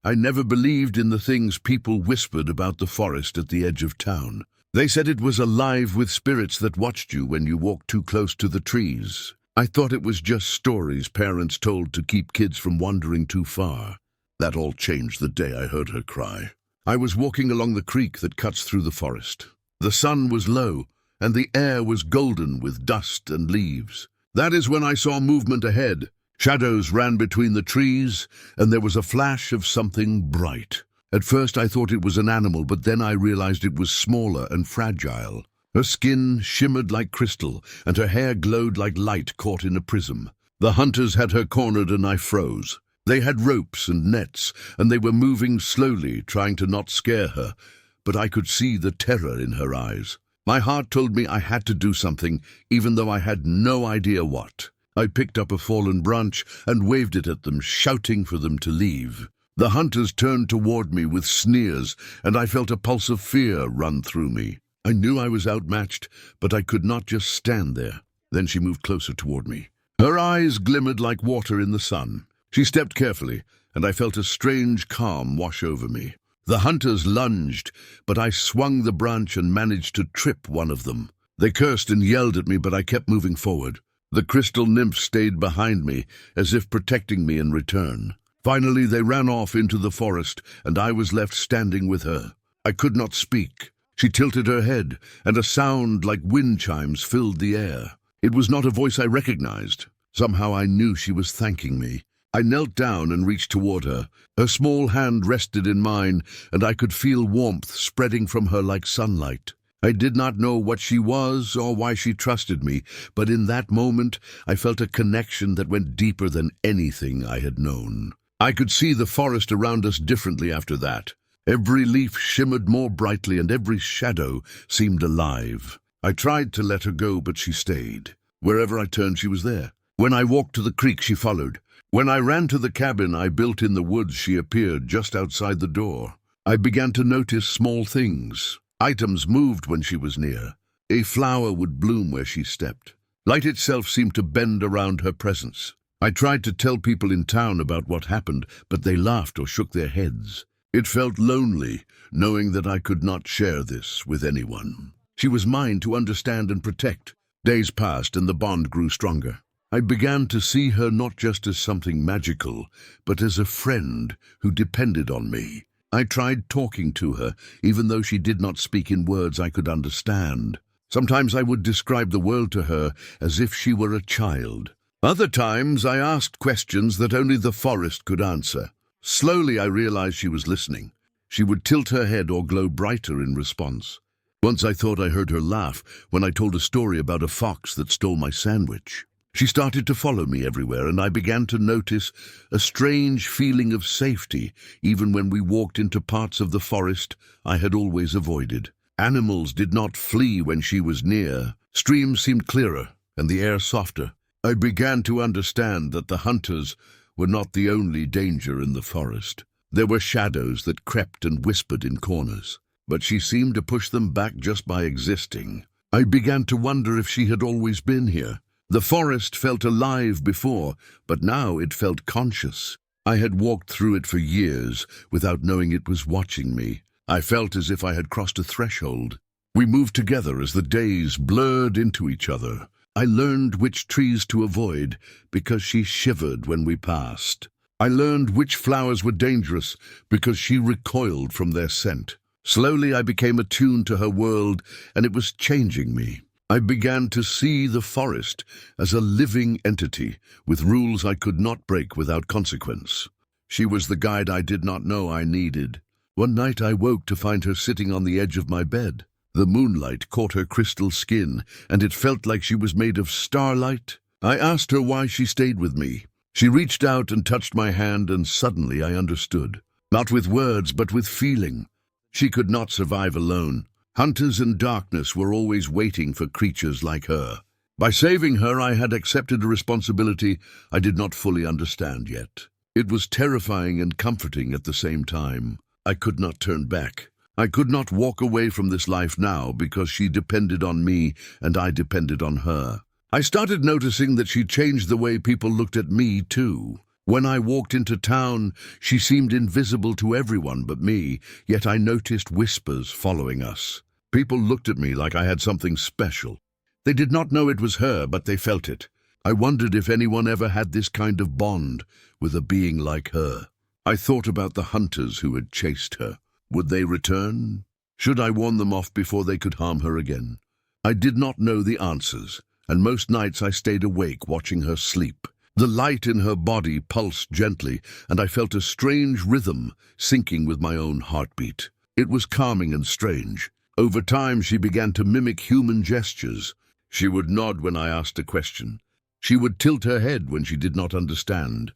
I never believed in the things people whispered about the forest at the edge of town. They said it was alive with spirits that watched you when you walked too close to the trees. I thought it was just stories parents told to keep kids from wandering too far. That all changed the day I heard her cry. I was walking along the creek that cuts through the forest. The sun was low, and the air was golden with dust and leaves. That is when I saw movement ahead. Shadows ran between the trees, and there was a flash of something bright. At first I thought it was an animal, but then I realized it was smaller and fragile. Her skin shimmered like crystal, and her hair glowed like light caught in a prism. The hunters had her cornered, and I froze. They had ropes and nets, and they were moving slowly, trying to not scare her, but I could see the terror in her eyes. My heart told me I had to do something, even though I had no idea what. I picked up a fallen branch and waved it at them, shouting for them to leave. The hunters turned toward me with sneers, and I felt a pulse of fear run through me. I knew I was outmatched, but I could not just stand there. Then she moved closer toward me. Her eyes glimmered like water in the sun. She stepped carefully, and I felt a strange calm wash over me. The hunters lunged, but I swung the branch and managed to trip one of them. They cursed and yelled at me, but I kept moving forward. The crystal nymph stayed behind me, as if protecting me in return. Finally, they ran off into the forest, and I was left standing with her. I could not speak. She tilted her head, and a sound like wind chimes filled the air. It was not a voice I recognized. Somehow I knew she was thanking me. I knelt down and reached toward her. Her small hand rested in mine, and I could feel warmth spreading from her like sunlight. I did not know what she was or why she trusted me, but in that moment I felt a connection that went deeper than anything I had known. I could see the forest around us differently after that. Every leaf shimmered more brightly, and every shadow seemed alive. I tried to let her go, but she stayed. Wherever I turned, she was there. When I walked to the creek, she followed. When I ran to the cabin I built in the woods, she appeared just outside the door. I began to notice small things. Items moved when she was near. A flower would bloom where she stepped. Light itself seemed to bend around her presence. I tried to tell people in town about what happened, but they laughed or shook their heads. It felt lonely, knowing that I could not share this with anyone. She was mine to understand and protect. Days passed and the bond grew stronger. I began to see her not just as something magical, but as a friend who depended on me. I tried talking to her, even though she did not speak in words I could understand. Sometimes I would describe the world to her as if she were a child. Other times I asked questions that only the forest could answer. Slowly I realized she was listening. She would tilt her head or glow brighter in response. Once I thought I heard her laugh when I told a story about a fox that stole my sandwich. She started to follow me everywhere, and I began to notice a strange feeling of safety, even when we walked into parts of the forest I had always avoided. Animals did not flee when she was near. Streams seemed clearer, and the air softer. I began to understand that the hunters were not the only danger in the forest. There were shadows that crept and whispered in corners, but she seemed to push them back just by existing. I began to wonder if she had always been here. The forest felt alive before, but now it felt conscious. I had walked through it for years without knowing it was watching me. I felt as if I had crossed a threshold. We moved together as the days blurred into each other. I learned which trees to avoid because she shivered when we passed. I learned which flowers were dangerous because she recoiled from their scent. Slowly I became attuned to her world, and it was changing me. I began to see the forest as a living entity with rules I could not break without consequence. She was the guide I did not know I needed. One night I woke to find her sitting on the edge of my bed. The moonlight caught her crystal skin, and it felt like she was made of starlight. I asked her why she stayed with me. She reached out and touched my hand, and suddenly I understood. Not with words, but with feeling. She could not survive alone. Hunters in darkness were always waiting for creatures like her. By saving her, I had accepted a responsibility I did not fully understand yet. It was terrifying and comforting at the same time. I could not turn back. I could not walk away from this life now because she depended on me and I depended on her. I started noticing that she changed the way people looked at me too. When I walked into town, she seemed invisible to everyone but me, yet I noticed whispers following us. People looked at me like I had something special. They did not know it was her, but they felt it. I wondered if anyone ever had this kind of bond with a being like her. I thought about the hunters who had chased her. Would they return? Should I warn them off before they could harm her again? I did not know the answers, and most nights I stayed awake watching her sleep. The light in her body pulsed gently, and I felt a strange rhythm syncing with my own heartbeat. It was calming and strange. Over time, she began to mimic human gestures. She would nod when I asked a question. She would tilt her head when she did not understand.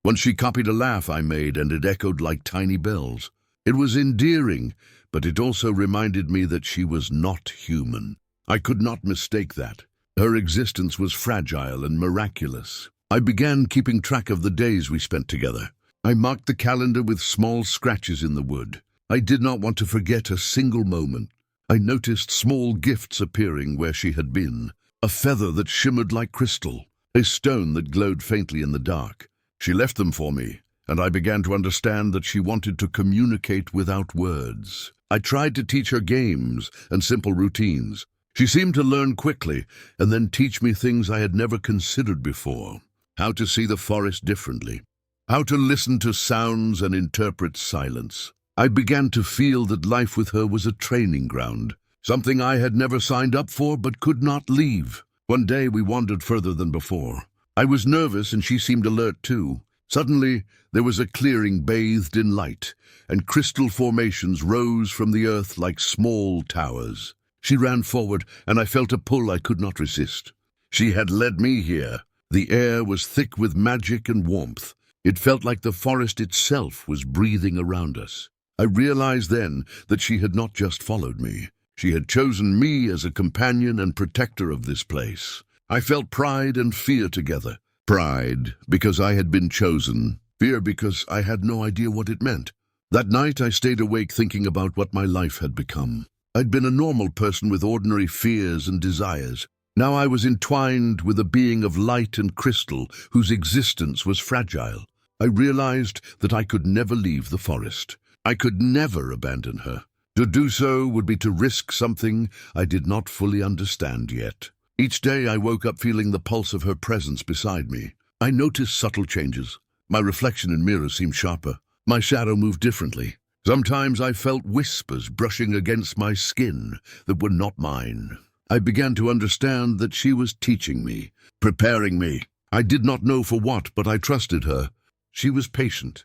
Once she copied a laugh I made, and it echoed like tiny bells. It was endearing, but it also reminded me that she was not human. I could not mistake that. Her existence was fragile and miraculous. I began keeping track of the days we spent together. I marked the calendar with small scratches in the wood. I did not want to forget a single moment. I noticed small gifts appearing where she had been. A feather that shimmered like crystal, a stone that glowed faintly in the dark. She left them for me, and I began to understand that she wanted to communicate without words. I tried to teach her games and simple routines. She seemed to learn quickly and then teach me things I had never considered before. How to see the forest differently. How to listen to sounds and interpret silence. I began to feel that life with her was a training ground, something I had never signed up for but could not leave. One day we wandered further than before. I was nervous and she seemed alert too. Suddenly, there was a clearing bathed in light, and crystal formations rose from the earth like small towers. She ran forward, and I felt a pull I could not resist. She had led me here. The air was thick with magic and warmth. It felt like the forest itself was breathing around us. I realized then that she had not just followed me. She had chosen me as a companion and protector of this place. I felt pride and fear together. Pride, because I had been chosen. Fear, because I had no idea what it meant. That night I stayed awake thinking about what my life had become. I'd been a normal person with ordinary fears and desires. Now I was entwined with a being of light and crystal whose existence was fragile. I realized that I could never leave the forest. I could never abandon her. To do so would be to risk something I did not fully understand yet. Each day I woke up feeling the pulse of her presence beside me. I noticed subtle changes. My reflection in mirrors seemed sharper. My shadow moved differently. Sometimes I felt whispers brushing against my skin that were not mine. I began to understand that she was teaching me, preparing me. I did not know for what, but I trusted her. She was patient.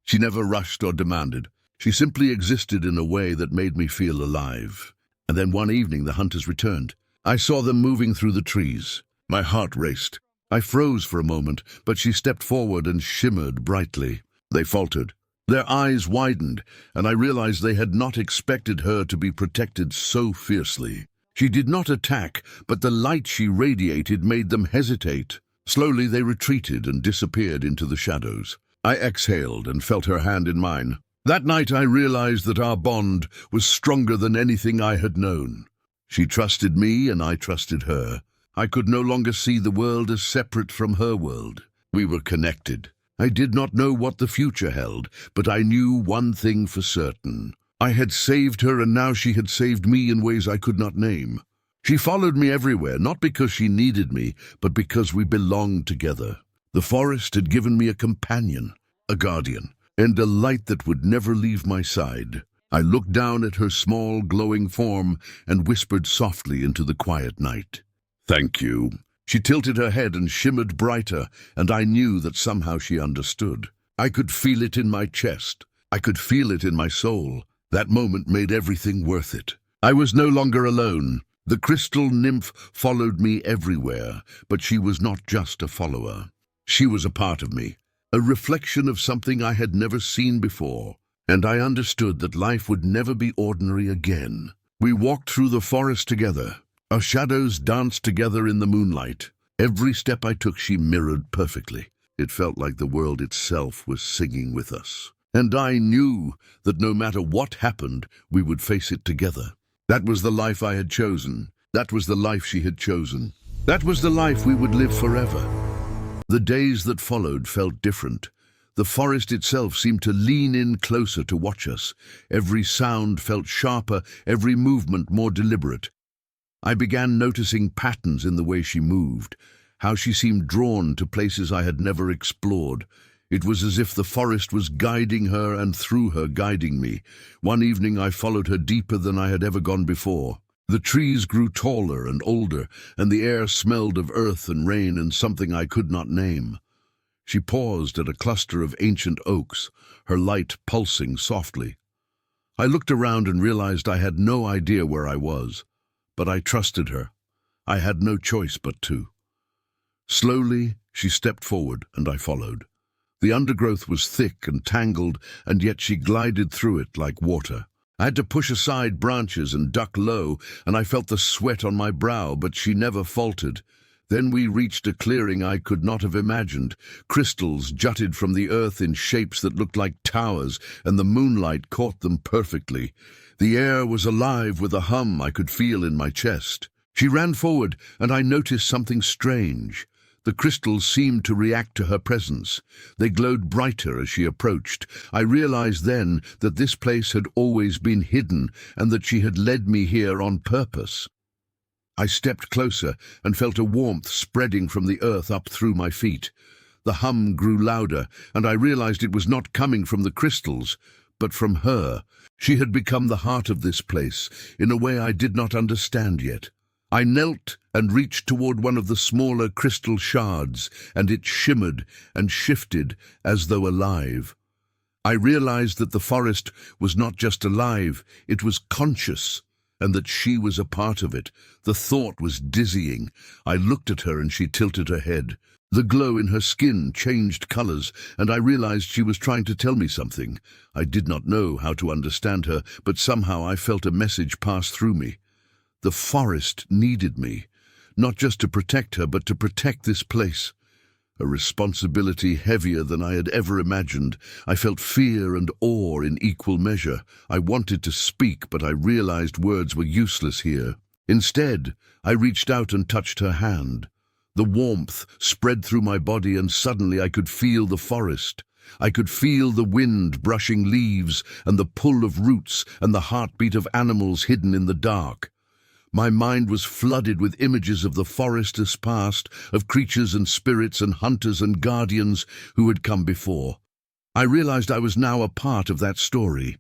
She never rushed or demanded. She simply existed in a way that made me feel alive. And then one evening the hunters returned. I saw them moving through the trees. My heart raced. I froze for a moment, but she stepped forward and shimmered brightly. They faltered. Their eyes widened, and I realized they had not expected her to be protected so fiercely. She did not attack, but the light she radiated made them hesitate. Slowly they retreated and disappeared into the shadows. I exhaled and felt her hand in mine. That night I realized that our bond was stronger than anything I had known. She trusted me and I trusted her. I could no longer see the world as separate from her world. We were connected. I did not know what the future held, but I knew one thing for certain. I had saved her, and now she had saved me in ways I could not name. She followed me everywhere, not because she needed me, but because we belonged together. The forest had given me a companion, a guardian, and a light that would never leave my side. I looked down at her small, glowing form and whispered softly into the quiet night. "Thank you." She tilted her head and shimmered brighter, and I knew that somehow she understood. I could feel it in my chest. I could feel it in my soul. That moment made everything worth it. I was no longer alone. The crystal nymph followed me everywhere, but she was not just a follower. She was a part of me, a reflection of something I had never seen before, and I understood that life would never be ordinary again. We walked through the forest together. Our shadows danced together in the moonlight. Every step I took she mirrored perfectly. It felt like the world itself was singing with us. And I knew that no matter what happened, we would face it together. That was the life I had chosen. That was the life she had chosen. That was the life we would live forever. The days that followed felt different. The forest itself seemed to lean in closer to watch us. Every sound felt sharper, every movement more deliberate. I began noticing patterns in the way she moved, how she seemed drawn to places I had never explored. It was as if the forest was guiding her and through her guiding me. One evening I followed her deeper than I had ever gone before. The trees grew taller and older, and the air smelled of earth and rain and something I could not name. She paused at a cluster of ancient oaks, her light pulsing softly. I looked around and realized I had no idea where I was, but I trusted her. I had no choice but to. Slowly, she stepped forward, and I followed. The undergrowth was thick and tangled, and yet she glided through it like water. I had to push aside branches and duck low, and I felt the sweat on my brow, but she never faltered. Then we reached a clearing I could not have imagined. Crystals jutted from the earth in shapes that looked like towers, and the moonlight caught them perfectly. The air was alive with a hum I could feel in my chest. She ran forward, and I noticed something strange. The crystals seemed to react to her presence. They glowed brighter as she approached. I realized then that this place had always been hidden and that she had led me here on purpose. I stepped closer and felt a warmth spreading from the earth up through my feet. The hum grew louder, and I realized it was not coming from the crystals, but from her. She had become the heart of this place in a way I did not understand yet. I knelt and reached toward one of the smaller crystal shards, and it shimmered and shifted as though alive. I realized that the forest was not just alive, it was conscious, and that she was a part of it. The thought was dizzying. I looked at her and she tilted her head. The glow in her skin changed colors, and I realized she was trying to tell me something. I did not know how to understand her, but somehow I felt a message pass through me. The forest needed me, not just to protect her, but to protect this place. A responsibility heavier than I had ever imagined. I felt fear and awe in equal measure. I wanted to speak, but I realized words were useless here. Instead, I reached out and touched her hand. The warmth spread through my body, and suddenly I could feel the forest. I could feel the wind brushing leaves and the pull of roots and the heartbeat of animals hidden in the dark. My mind was flooded with images of the forest's past, of creatures and spirits and hunters and guardians who had come before. I realized I was now a part of that story.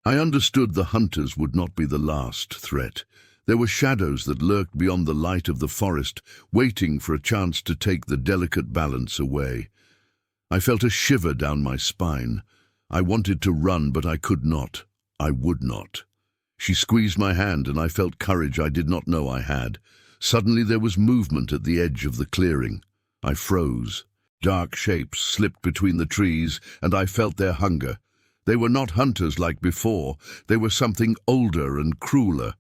I understood the hunters would not be the last threat. There were shadows that lurked beyond the light of the forest, waiting for a chance to take the delicate balance away. I felt a shiver down my spine. I wanted to run, but I could not. I would not. She squeezed my hand, and I felt courage I did not know I had. Suddenly there was movement at the edge of the clearing. I froze. Dark shapes slipped between the trees, and I felt their hunger. They were not hunters like before. They were something older and crueler.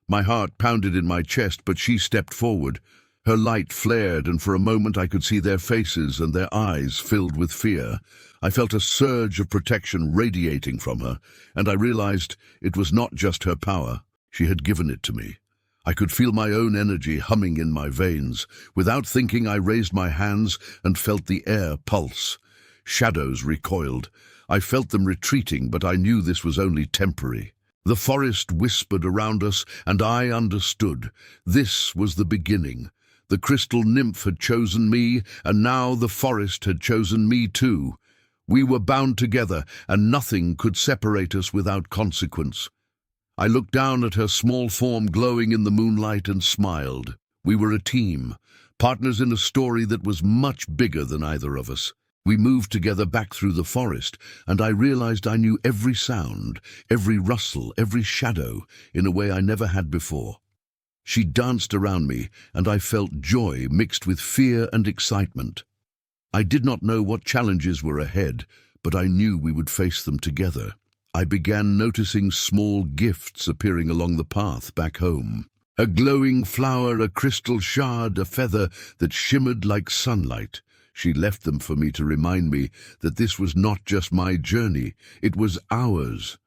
My heart pounded in my chest, but she stepped forward. Her light flared, and for a moment I could see their faces and their eyes filled with fear. I felt a surge of protection radiating from her, and I realized it was not just her power. She had given it to me. I could feel my own energy humming in my veins. Without thinking, I raised my hands and felt the air pulse. Shadows recoiled. I felt them retreating, but I knew this was only temporary. The forest whispered around us, and I understood. This was the beginning. The crystal nymph had chosen me, and now the forest had chosen me too. We were bound together, and nothing could separate us without consequence. I looked down at her small form glowing in the moonlight and smiled. We were a team, partners in a story that was much bigger than either of us. We moved together back through the forest, and I realized I knew every sound, every rustle, every shadow, in a way I never had before. She danced around me, and I felt joy mixed with fear and excitement. I did not know what challenges were ahead, but I knew we would face them together. I began noticing small gifts appearing along the path back home. A glowing flower, a crystal shard, a feather that shimmered like sunlight. She left them for me to remind me that this was not just my journey, it was ours.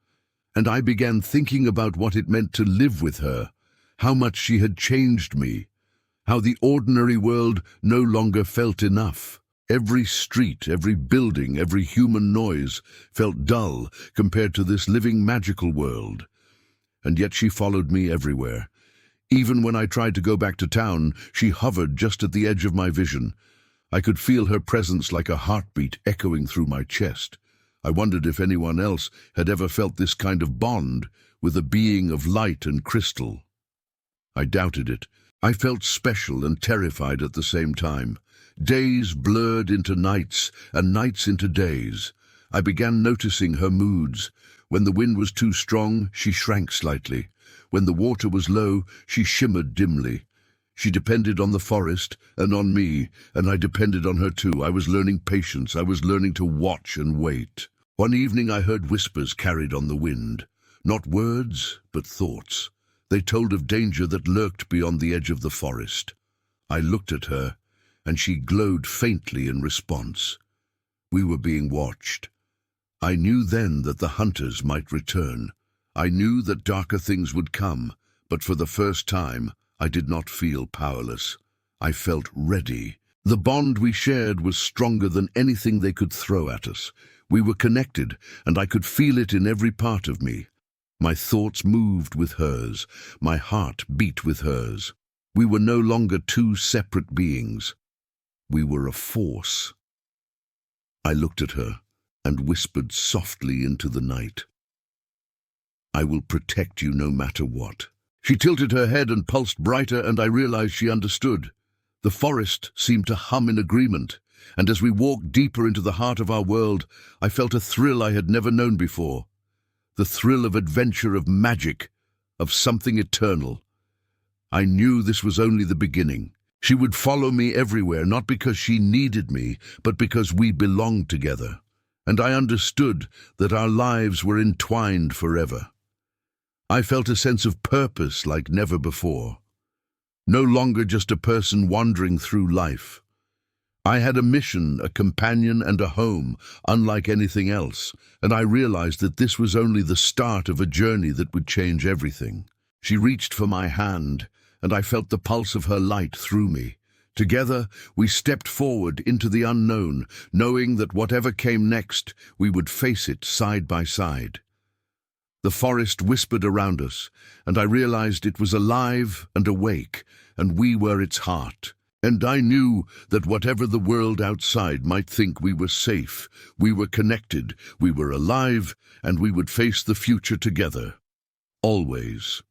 And I began thinking about what it meant to live with her, how much she had changed me. how the ordinary world no longer felt enough. Every street, every building, every human noise felt dull compared to this living magical world. And yet she followed me everywhere. Even when I tried to go back to town, she hovered just at the edge of my vision. I could feel her presence like a heartbeat echoing through my chest. I wondered if anyone else had ever felt this kind of bond with a being of light and crystal. I doubted it. I felt special and terrified at the same time. Days blurred into nights, and nights into days. I began noticing her moods. When the wind was too strong, she shrank slightly. When the water was low, she shimmered dimly. She depended on the forest and on me, and I depended on her too. I was learning patience. I was learning to watch and wait. One evening I heard whispers carried on the wind. Not words, but thoughts. They told of danger that lurked beyond the edge of the forest. I looked at her, and she glowed faintly in response. We were being watched. I knew then that the hunters might return. I knew that darker things would come, but for the first time, I did not feel powerless. I felt ready. The bond we shared was stronger than anything they could throw at us. We were connected, and I could feel it in every part of me. My thoughts moved with hers. My heart beat with hers. We were no longer two separate beings. We were a force. I looked at her and whispered softly into the night. I will protect you no matter what. She tilted her head and pulsed brighter, and I realized she understood. The forest seemed to hum in agreement, and as we walked deeper into the heart of our world, I felt a thrill I had never known before. The thrill of adventure, of magic, of something eternal. I knew this was only the beginning. She would follow me everywhere, not because she needed me, but because we belonged together. And I understood that our lives were entwined forever. I felt a sense of purpose like never before. No longer just a person wandering through life. I had a mission, a companion, and a home, unlike anything else, and I realized that this was only the start of a journey that would change everything. She reached for my hand, and I felt the pulse of her light through me. Together, we stepped forward into the unknown, knowing that whatever came next, we would face it side by side. The forest whispered around us, and I realized it was alive and awake, and we were its heart. And I knew that whatever the world outside might think, we were safe, we were connected, we were alive, and we would face the future together. Always.